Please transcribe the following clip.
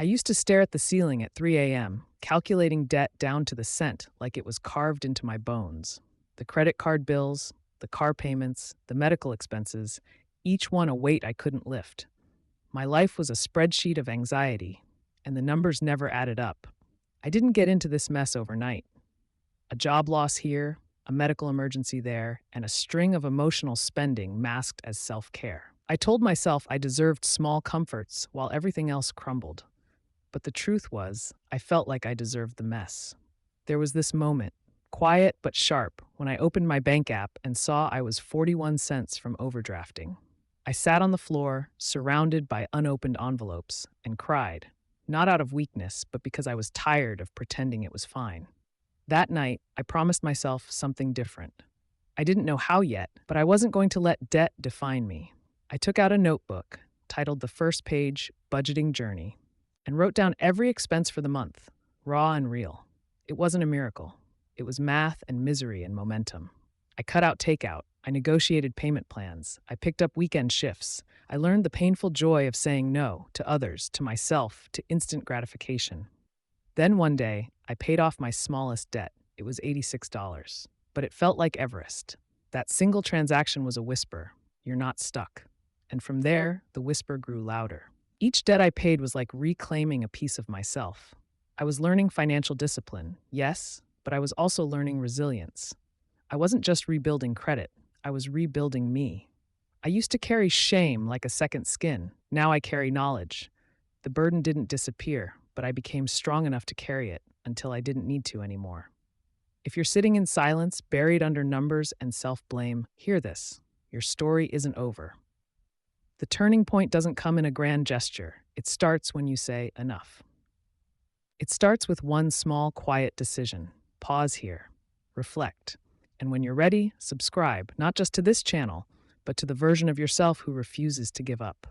I used to stare at the ceiling at 3 a.m., calculating debt down to the cent like it was carved into my bones. The credit card bills, the car payments, the medical expenses, each one a weight I couldn't lift. My life was a spreadsheet of anxiety, and the numbers never added up. I didn't get into this mess overnight. A job loss here, a medical emergency there, and a string of emotional spending masked as self care. I told myself I deserved small comforts while everything else crumbled. But the truth was, I felt like I deserved the mess. There was this moment, quiet but sharp, when I opened my bank app and saw I was 41 cents from overdrafting. I sat on the floor, surrounded by unopened envelopes, and cried, not out of weakness, but because I was tired of pretending it was fine. That night, I promised myself something different. I didn't know how yet, but I wasn't going to let debt define me. I took out a notebook, titled The First Page Budgeting Journey, and wrote down every expense for the month, raw and real. It wasn't a miracle. It was math and misery and momentum. I cut out takeout. I negotiated payment plans. I picked up weekend shifts. I learned the painful joy of saying no to others, to myself, to instant gratification. Then one day, I paid off my smallest debt. It was $86, but it felt like Everest. That single transaction was a whisper. You're not stuck. And from there, the whisper grew louder. Each debt I paid was like reclaiming a piece of myself. I was learning financial discipline, yes, but I was also learning resilience. I wasn't just rebuilding credit, I was rebuilding me. I used to carry shame like a second skin. Now I carry knowledge. The burden didn't disappear, but I became strong enough to carry it until I didn't need to anymore. If you're sitting in silence, buried under numbers and self-blame, hear this. Your story isn't over. The turning point doesn't come in a grand gesture. It starts when you say enough. It starts with one small, quiet decision. Pause here. Reflect. And when you're ready, subscribe, not just to this channel, but to the version of yourself who refuses to give up.